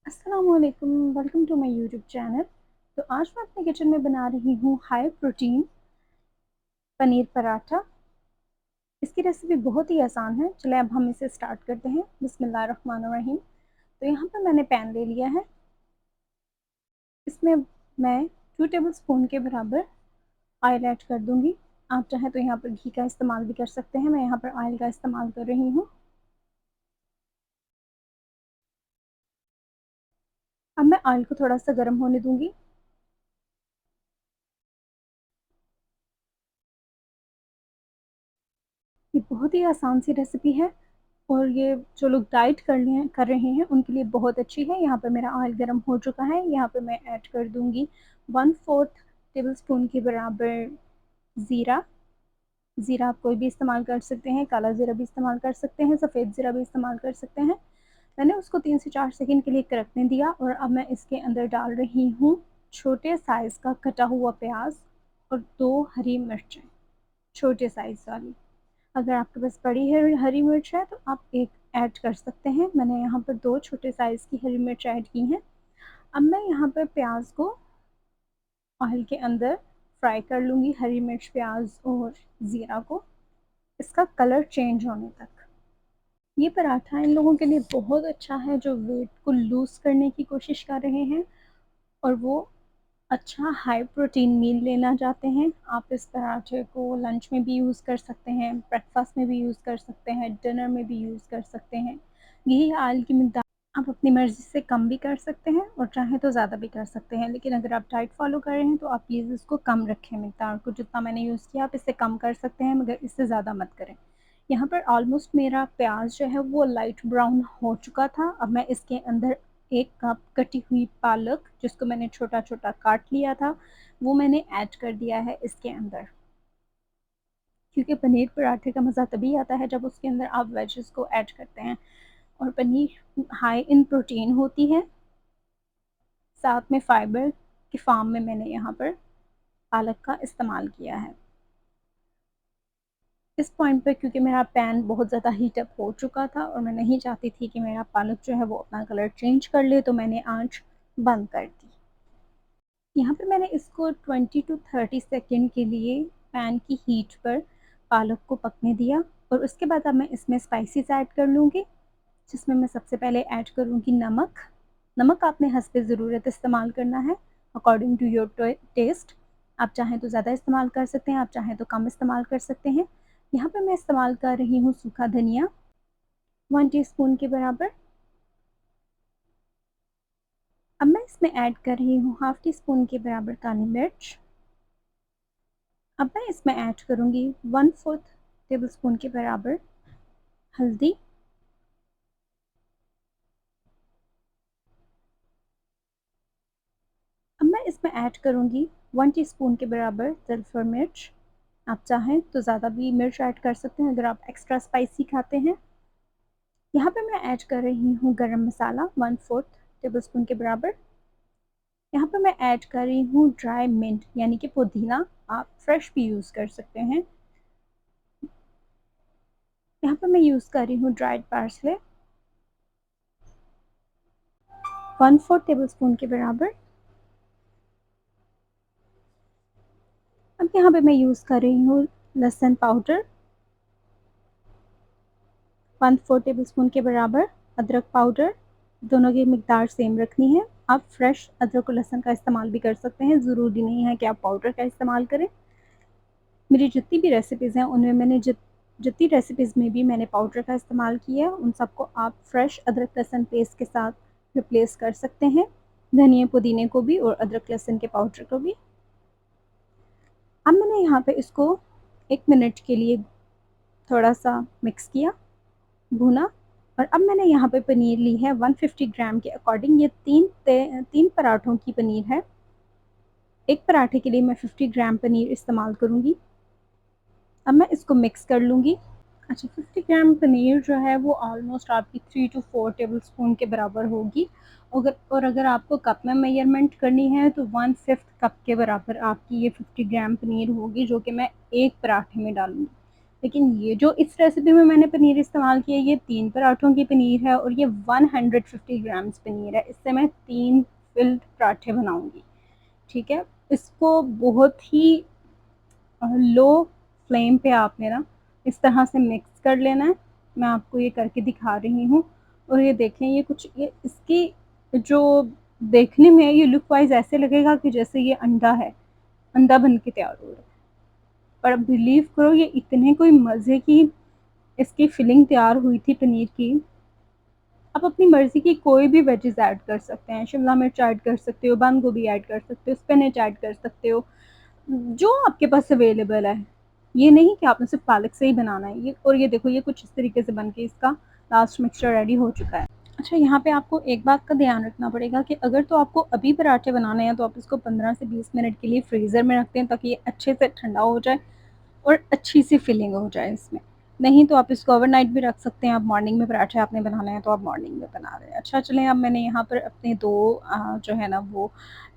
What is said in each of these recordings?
अस्सलामुअलैकुम, welcome to my YouTube channel. तो आज मैं अपने किचन में बना रही हूँ हाई प्रोटीन पनीर पराठा। इसकी रेसिपी बहुत ही आसान है। चलिए अब हम इसे स्टार्ट करते हैं। बिस्मिल्लाहिर्रहमानिर्रहीम। तो यहाँ पर मैंने पैन ले लिया है। इसमें मैं 2 टेबल स्पून के बराबर ऑयल ऐड कर दूँगी। आप चाहें तो यहाँ पर घी का इस्तेमाल भी कर सकते हैं। मैं यहाँ पर ऑयल का इस्तेमाल कर रही हूँ। अब मैं ऑयल को थोड़ा सा गर्म होने दूँगी। ये बहुत ही आसान सी रेसिपी है और ये जो लोग डाइट कर रहे हैं उनके लिए बहुत अच्छी है। यहाँ पर मेरा ऑयल गर्म हो चुका है। यहाँ पर मैं ऐड कर दूँगी 1/4 टेबल स्पून के बराबर ज़ीरा। ज़ीरा आप कोई भी इस्तेमाल कर सकते हैं, काला ज़ीरा भी इस्तेमाल कर सकते हैं, सफ़ेद ज़ीरा भी इस्तेमाल कर सकते हैं। मैंने उसको 3 से 4 सेकंड के लिए कड़कने दिया और अब मैं इसके अंदर डाल रही हूँ छोटे साइज़ का कटा हुआ प्याज और 2 हरी मिर्चें, छोटे साइज़ वाली। अगर आपके पास बड़ी हरी मिर्च है तो आप एक ऐड कर सकते हैं। मैंने यहाँ पर 2 छोटे साइज़ की हरी मिर्च ऐड की हैं। अब मैं यहाँ पर प्याज को ऑयल के अंदर फ्राई कर लूँगी, हरी मिर्च, प्याज और ज़ीरा को, इसका कलर चेंज होने तक। ये पराठा इन लोगों के लिए बहुत अच्छा है जो वेट को लूज़ करने की कोशिश कर रहे हैं और वो अच्छा हाई प्रोटीन मील लेना चाहते हैं। आप इस पराठे को लंच में भी यूज़ कर सकते हैं, ब्रेकफास्ट में भी यूज़ कर सकते हैं, डिनर में भी यूज़ कर सकते हैं। घी ऑयल की मिकदार आप अपनी मर्ज़ी से कम भी कर सकते हैं और चाहें तो ज़्यादा भी कर सकते हैं। लेकिन अगर आप डाइट फ़ॉलो कर रहे हैं तो आप प्लीज़ इसको कम रखें, मिकदार को जितना मैंने यूज़ किया आप इससे कम कर सकते हैं मगर इससे ज़्यादा मत करें। यहाँ पर ऑलमोस्ट मेरा प्याज जो है वो लाइट ब्राउन हो चुका था। अब मैं इसके अंदर 1 कप कटी हुई पालक जिसको मैंने छोटा-छोटा काट लिया था, वो मैंने ऐड कर दिया है इसके अंदर। क्योंकि पनीर पराठे का मज़ा तभी आता है जब उसके अंदर आप वेजेस को ऐड करते हैं और पनीर हाई इन प्रोटीन होती है, साथ में फाइबर की फ़ॉर्म में मैंने यहाँ पर पालक का इस्तेमाल किया है। इस पॉइंट पे क्योंकि मेरा पैन बहुत ज़्यादा हीट अप हो चुका था और मैं नहीं चाहती थी कि मेरा पालक जो है वो अपना कलर चेंज कर ले, तो मैंने आँच बंद कर दी। यहाँ पे मैंने इसको 20 टू 30 सेकंड के लिए पैन की हीट पर पालक को पकने दिया और उसके बाद अब मैं इसमें स्पाइसेस ऐड कर लूँगी, जिसमें मैं सबसे पहले ऐड करूँगी नमक। नमक आपने हस्बे ज़रूरत इस्तेमाल करना है, अकॉर्डिंग टू योर टेस्ट। आप चाहें तो ज़्यादा इस्तेमाल कर सकते हैं, आप चाहें तो कम इस्तेमाल कर सकते हैं। यहाँ पे मैं इस्तेमाल कर रही हूँ सूखा धनिया 1 टीस्पून के बराबर। अब मैं इसमें ऐड कर रही हूँ हाफ़ टी स्पून के बराबर काली मिर्च। अब मैं इसमें ऐड करूँगी 1/4 टेबलस्पून के बराबर हल्दी। अब मैं इसमें ऐड करूँगी 1 टीस्पून के बराबर तल्फ़र मिर्च। आप चाहें तो ज़्यादा भी मिर्च ऐड कर सकते हैं अगर आप एक्स्ट्रा स्पाइसी खाते हैं। यहाँ पे मैं ऐड कर रही हूँ गरम मसाला 1/4 टेबलस्पून के बराबर। यहाँ पे मैं ऐड कर रही हूँ ड्राई मिंट यानी कि पुदीना, आप फ्रेश भी यूज़ कर सकते हैं। यहाँ पे मैं यूज़ कर रही हूँ ड्राइड पार्सले 1/4 टेबलस्पून के बराबर। अब यहाँ पे मैं यूज़ कर रही हूँ लहसुन पाउडर 1/4 टेबलस्पून के बराबर, अदरक पाउडर, दोनों की मिकदार सेम रखनी है। आप फ्रेश अदरक और लहसुन का इस्तेमाल भी कर सकते हैं, ज़रूरी नहीं है कि आप पाउडर का इस्तेमाल करें। मेरी जितनी भी रेसिपीज़ हैं उनमें मैंने जितनी रेसिपीज़ में भी मैंने पाउडर का इस्तेमाल किया है उन सबको आप फ्रेश अदरक लहसुन पेस्ट के साथ रिप्लेस कर सकते हैं, धनिया पुदीने को भी और अदरक लहसुन के पाउडर को भी। अब मैंने यहाँ पे इसको 1 मिनट के लिए थोड़ा-सा मिक्स किया, भूना और अब मैंने यहाँ पे पनीर ली है 150 ग्राम के अकॉर्डिंग। ये 3 पराठों की पनीर है। एक पराठे के लिए मैं 50 ग्राम पनीर इस्तेमाल करूँगी। अब मैं इसको मिक्स कर लूँगी। अच्छा, 50 ग्राम पनीर जो है वो ऑलमोस्ट आपकी 3 टू 4 टेबलस्पून के बराबर होगी। अगर आपको कप में मेजरमेंट करनी है तो 1/5 कप के बराबर आपकी ये 50 ग्राम पनीर होगी जो कि मैं एक पराठे में डालूँगी। लेकिन ये जो इस रेसिपी में मैंने पनीर इस्तेमाल किया, ये 3 पराठों की पनीर है और ये 150 ग्राम्स पनीर है। इससे मैं 3 फिल्ड पराठे बनाऊँगी, ठीक है? इसको बहुत ही लो फ्लेम पे आपने ना इस तरह से मिक्स कर लेना है। मैं आपको ये करके दिखा रही हूँ और ये देखें, ये कुछ ये इसकी जो देखने में ये लुक वाइज़ ऐसे लगेगा कि जैसे ये अंडा है, अंडा बन के तैयार हो रहा है। पर अब बिलीव करो, ये इतने कोई मज़े की इसकी फिलिंग तैयार हुई थी पनीर की। आप अपनी मर्ज़ी की कोई भी वेजेस ऐड कर सकते हैं, शिमला मिर्च ऐड कर सकते हो, बंद गोभी ऐड कर सकते हो, स्पिनच ऐड कर सकते हो, जो आपके पास अवेलेबल है। ये नहीं कि आपने सिर्फ पालक से ही बनाना है। ये और ये देखो, ये कुछ इस तरीके से बन के इसका लास्ट मिक्सचर रेडी हो चुका है। अच्छा, यहाँ पे आपको एक बात का ध्यान रखना पड़ेगा कि अगर तो आपको अभी पराठे बनाने हैं तो आप इसको 15 से 20 मिनट के लिए फ्रीज़र में रखते हैं ताकि ये अच्छे से ठंडा हो जाए और अच्छी सी फिलिंग हो जाए इसमें। नहीं तो आप इसको ओवरनाइट भी रख सकते हैं। आप मॉर्निंग में पराठे आपने बनाने हैं तो आप मॉर्निंग में बना रहे हैं। अच्छा, चलें, अब मैंने यहाँ पर अपने 2 जो है ना वो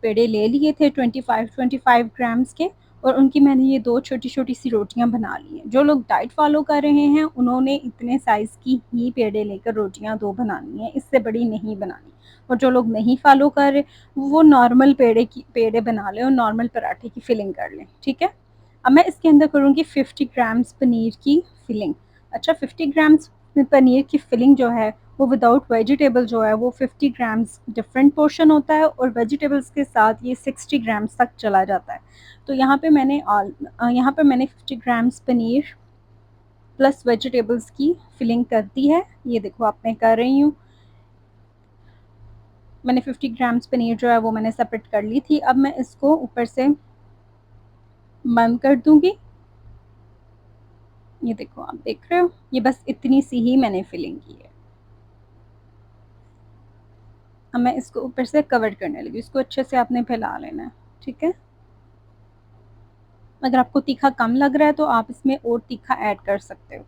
पेड़े ले लिए थे 25 ग्राम्स के, और उनकी मैंने ये 2 छोटी-छोटी सी रोटियाँ बना ली हैं। जो लोग डाइट फ़ॉलो कर रहे हैं उन्होंने इतने साइज़ की ही पेड़े लेकर रोटियाँ 2 बनानी हैं, इससे बड़ी नहीं बनानी। और जो लोग नहीं फ़ॉलो कर रहे, वो नॉर्मल पेड़े बना लें और नॉर्मल पराठे की फिलिंग कर लें, ठीक है? अब मैं इसके अंदर करूँगी 50 ग्राम्स पनीर की फिलिंग। अच्छा, 50 ग्राम्स पनीर की फिलिंग जो है वो विदाउट वेजिटेबल जो है वो 50 ग्राम्स डिफरेंट पोर्शन होता है और वेजिटेबल्स के साथ ये 60 ग्राम्स तक चला जाता है। तो यहाँ पे मैंने 50 ग्राम्स पनीर प्लस वेजिटेबल्स की फिलिंग कर दी है। ये देखो, आप मैं कर रही हूँ। मैंने 50 ग्राम्स पनीर जो है वो मैंने सेपरेट कर ली थी। अब मैं इसको ऊपर से बंद कर दूँगी। ये देखो, आप देख रहे हो, ये बस इतनी सी ही मैंने फिलिंग की है। अब मैं इसको ऊपर से कवर करने लगी, इसको अच्छे से आपने फैला लेना है, ठीक है? अगर आपको तीखा कम लग रहा है तो आप इसमें और तीखा ऐड कर सकते हो,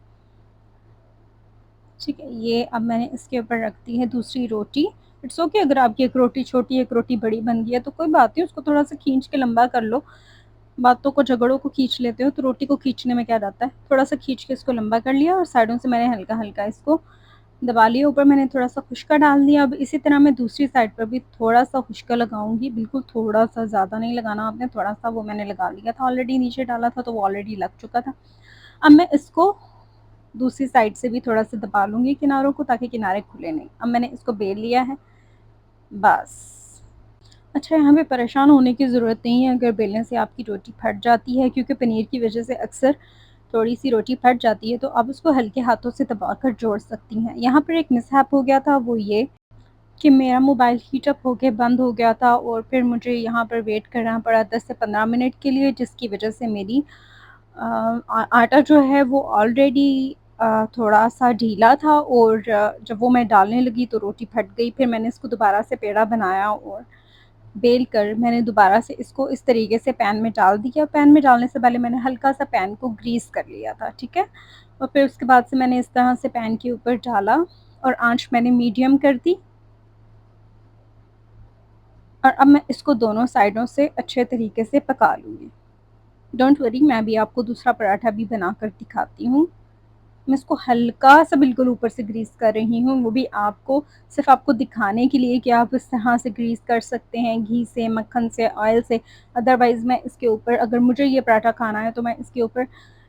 ठीक है? ये अब मैंने इसके ऊपर रख दी है दूसरी रोटी। इट्स ओके, अगर आपकी एक रोटी छोटी, एक रोटी बड़ी बन गई है तो कोई बात नहीं, उसको थोड़ा-सा खींच के लंबा कर लो। बातों को, झगड़ों को खींच लेते हो तो रोटी को खींचने में क्या जाता है? थोड़ा-सा खींच के इसको लंबा कर लिया और साइडों से मैंने हल्का-हल्का इसको दबा लिया। ऊपर मैंने थोड़ा-सा खुशका डाल दिया। अब इसी तरह मैं दूसरी साइड पर भी थोड़ा-सा खुशका लगाऊँगी, बिल्कुल थोड़ा-सा, ज़्यादा नहीं लगाना आपने, थोड़ा-सा वो मैंने लगा लिया था ऑलरेडी, नीचे डाला था तो वो ऑलरेडी लग चुका था। अब मैं इसको दूसरी साइड से भी थोड़ा-सा दबा लूँगी किनारों को, ताकि किनारे खुले नहीं। अब मैंने इसको बेल लिया है, बस। अच्छा, यहाँ पे परेशान होने की ज़रूरत नहीं है अगर बेलने से आपकी रोटी फट जाती है, क्योंकि पनीर की वजह से अक्सर थोड़ी-सी रोटी फट जाती है, तो आप उसको हल्के हाथों से दबाकर जोड़ सकती हैं। यहाँ पर एक मिसहैप हो गया था, वो ये कि मेरा मोबाइल हीट अप होके बंद हो गया था और फिर मुझे यहाँ पर वेट करना पड़ा 10 से 15 मिनट के लिए, जिसकी वजह से मेरी आटा जो है वो ऑलरेडी थोड़ा-सा ढीला था और जब वो मैं डालने लगी तो रोटी फट गई। फिर मैंने इसको दोबारा से पेड़ा बनाया और बेल कर मैंने दोबारा से इसको इस तरीके से पैन में डाल दिया। पैन में डालने से पहले मैंने हल्का-सा पैन को ग्रीस कर लिया था, ठीक है? और फिर उसके बाद से मैंने इस तरह से पैन के ऊपर डाला और आँच मैंने मीडियम कर दी। और अब मैं इसको दोनों साइडों से अच्छे तरीके से पका लूँगी। डोंट वरी, मैं भी आपको दूसरा पराठा भी बनाकर दिखाती हूँ। मैं इसको हल्का-सा बिल्कुल ऊपर से ग्रीस कर रही हूँ, वो भी आपको सिर्फ़ आपको दिखाने के लिए कि आप इस तरह से ग्रीस कर सकते हैं, घी से, मक्खन से, ऑयल से। अदरवाइज़ मैं इसके ऊपर, अगर मुझे ये पराठा खाना है तो मैं इसके ऊपर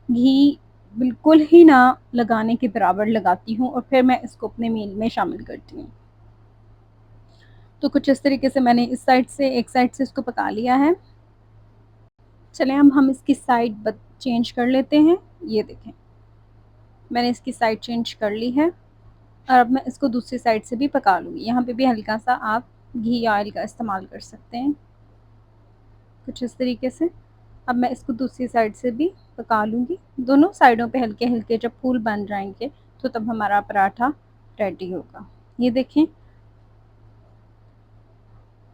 घी बिल्कुल ही ना लगाने के बराबर लगाती हूँ और फिर मैं इसको अपने मील में शामिल करती हूँ। तो कुछ इस तरीके से मैंने इस साइड से, एक साइड से इसको पका लिया है। चलें, अब हम इसकी साइड चेंज कर लेते हैं। ये देखें, मैंने इसकी साइड चेंज कर ली है और अब मैं इसको दूसरी साइड से भी पका लूँगी। यहाँ पे भी हल्का-सा आप घी या ऑयल का इस्तेमाल कर सकते हैं, कुछ इस तरीके से। अब मैं इसको दूसरी साइड से भी पका लूँगी। दोनों साइडों पे हल्के-हल्के जब फूल बन जाएँगे, तो तब हमारा पराठा रेडी होगा। ये देखें,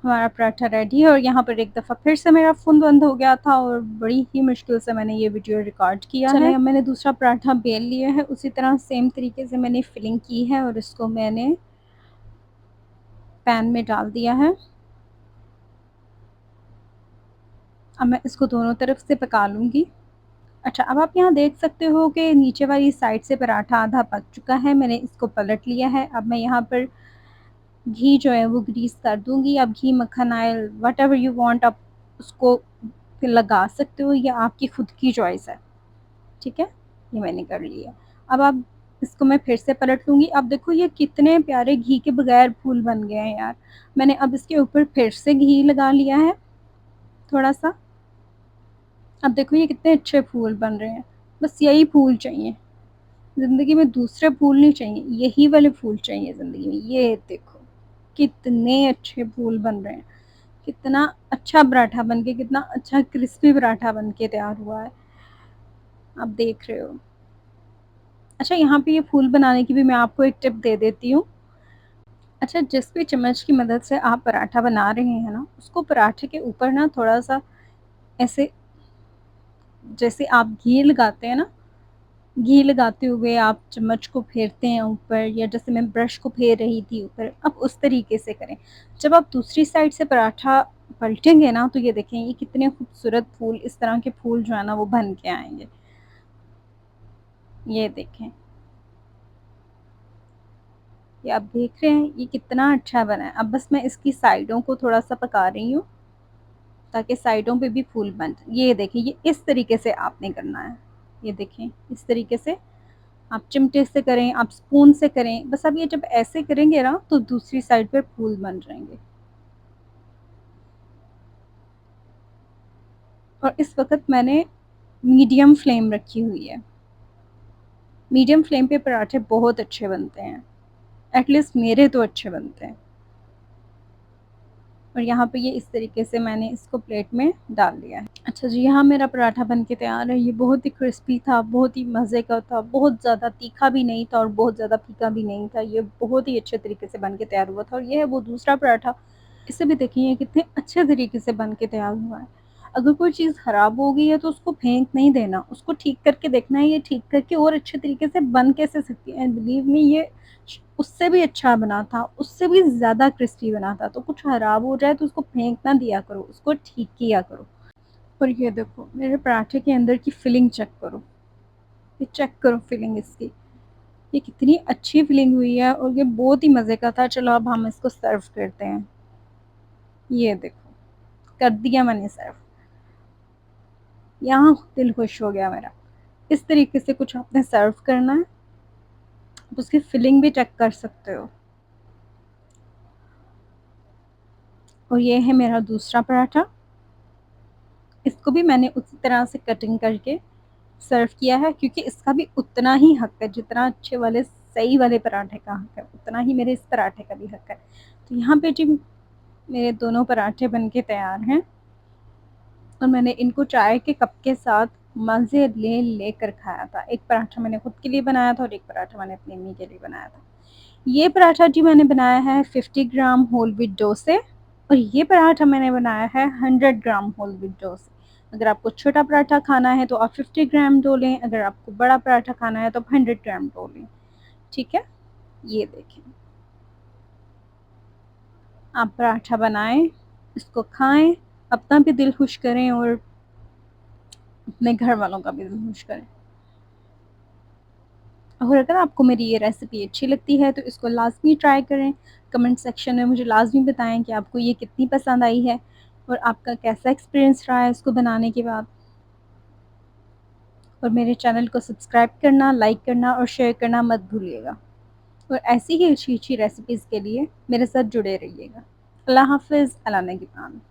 हमारा पराठा रेडी है और यहाँ पर एक दफ़ा फिर से मेरा फ़ोन बंद हो गया था और बड़ी ही मुश्किल से मैंने ये वीडियो रिकॉर्ड किया है। चलें, अब मैंने दूसरा पराठा बेल लिया है, उसी तरह सेम तरीके से मैंने फिलिंग की है और इसको मैंने पैन में डाल दिया है। अब मैं इसको दोनों तरफ से पका लूँगी। अच्छा, अब आप यहाँ देख सकते हो कि नीचे वाली साइड से पराठा आधा पक चुका है, मैंने इसको पलट लिया है। अब मैं यहाँ पर घी जो है वो ग्रीस कर दूँगी। अब घी, मक्खन, ऑयल व्हाटएवर यू वांट आप उसको लगा सकते हो, ये आपकी खुद की चॉइस है, ठीक है? ये मैंने कर लिया। अब आप इसको मैं फिर से पलट लूँगी। अब देखो ये कितने प्यारे घी के बगैर फूल बन गए हैं यार। मैंने अब इसके ऊपर फिर से घी लगा लिया है थोड़ा-सा। अब देखो ये कितने अच्छे फूल बन रहे हैं। बस यही फूल चाहिए। ज़िंदगी में दूसरे फूल नहीं चाहिए, यही वाले फूल चाहिए ज़िंदगी में। ये देखो, कितने अच्छे फूल बन रहे हैं। कितना अच्छा पराठा बन के, कितना अच्छा क्रिस्पी पराठा बन के तैयार हुआ है। आप देख रहे हो। अच्छा, यहाँ पे ये फूल बनाने की भी मैं आपको एक टिप दे देती हूँ। अच्छा, जिस भी चम्मच की मदद से आप पराठा बना रहे हैं ना, उसको पराठे के ऊपर ना थोड़ा-सा ऐसे, जैसे आप घी लगाते हैं ना, घी लगाते हुए आप चम्मच को फेरते हैं ऊपर, या जैसे मैं ब्रश को फेर रही थी ऊपर, आप उस तरीके से करें। जब आप दूसरी साइड से पराठा पलटेंगे ना, तो ये देखें ये कितने खूबसूरत फूल, इस तरह के फूल जो है ना वो बन के आएँगे। ये देखें, ये आप देख रहे हैं ये कितना अच्छा बना है। अब बस मैं इसकी साइडों को थोड़ा-सा पका रही हूँ, ताकि साइडों पे भी फूल बन जाए। ये देखें, ये इस तरीके से आपने करना है। ये देखें, इस तरीके से आप चिमटे से करें, आप स्पून से करें, बस आप ये जब ऐसे करेंगे ना तो दूसरी साइड पे फूल बन जाएँगे। और इस वक़्त मैंने मीडियम फ्लेम रखी हुई है। मीडियम फ्लेम पे पराठे बहुत अच्छे बनते हैं, एट लीस्ट मेरे तो अच्छे बनते हैं। और यहाँ पे ये इस तरीके से मैंने इसको प्लेट में डाल दिया है। अच्छा जी, यहाँ मेरा पराठा बन के तैयार है। ये बहुत ही क्रिस्पी था, बहुत ही मज़े का था, बहुत ज़्यादा तीखा भी नहीं था और बहुत ज़्यादा फीका भी नहीं था। ये बहुत ही अच्छे तरीके से बन के तैयार हुआ था, और ये है वो दूसरा पराठा। इसे भी देखिए ये कितने अच्छे तरीके से बन के तैयार हुआ है। अगर कोई चीज़ ख़राब हो गई है तो उसको फेंक नहीं देना, उसको ठीक करके देखना है ये ठीक करके और अच्छे तरीके से बन कैसे सकती है। एंड बिलीव मी, ये उससे भी अच्छा बना था, उससे भी ज़्यादा क्रिस्पी बना था। तो कुछ ख़राब हो जाए तो उसको फेंक ना दिया करो, उसको ठीक किया करो। और ये देखो मेरे पराठे के अंदर की फिलिंग चेक करो, ये चेक करो फिलिंग इसकी, ये कितनी अच्छी फिलिंग हुई है और ये बहुत ही मज़े का था। चलो अब हम इसको सर्व करते हैं। ये देखो, कर दिया मैंने सर्व। यहाँ दिल खुश हो गया मेरा। इस तरीके से कुछ आपने सर्व करना है। आप उसकी फिलिंग भी चेक कर सकते हो। और ये है मेरा दूसरा पराठा। इसको भी मैंने उसी तरह से कटिंग करके सर्व किया है, क्योंकि इसका भी उतना ही हक है जितना अच्छे वाले सही वाले पराठे का हक है, उतना ही मेरे इस पराठे का भी हक है। तो यहाँ पे जी मेरे दोनों पराठे बन के तैयार हैं, और मैंने इनको चाय के कप के साथ मज़े ले लेकर खाया था। एक पराठा मैंने खुद के लिए बनाया था और एक पराठा मैंने अपनी अम्मी के लिए बनाया था। ये पराठा जी मैंने बनाया है 50 ग्राम होल व्हीट डो से, और ये पराठा मैंने बनाया है 100 ग्राम होल व्हीट डो से। अगर आपको छोटा पराठा खाना है तो आप 50 ग्राम डो लें, अगर आपको बड़ा पराठा खाना है तो आप 100 ग्राम डो लें, ठीक है? ये देखें, आप पराठा बनाएँ, इसको खाएँ, अपना भी दिल खुश करें और अपने घर वालों का भी दिल खुश करें। और अगर आपको मेरी ये रेसिपी अच्छी लगती है तो इसको लाज़मी ट्राई करें। कमेंट सेक्शन में मुझे लाज़मी बताएँ कि आपको ये कितनी पसंद आई है और आपका कैसा एक्सपीरियंस रहा है इसको बनाने के बाद। और मेरे चैनल को सब्सक्राइब करना, लाइक करना और शेयर करना मत भूलिएगा। और ऐसी ही अच्छी-अच्छी रेसिपीज़ के लिए मेरे साथ जुड़े रहिएगा। अल्लाह हाफ़िज़, अला नेगिबान।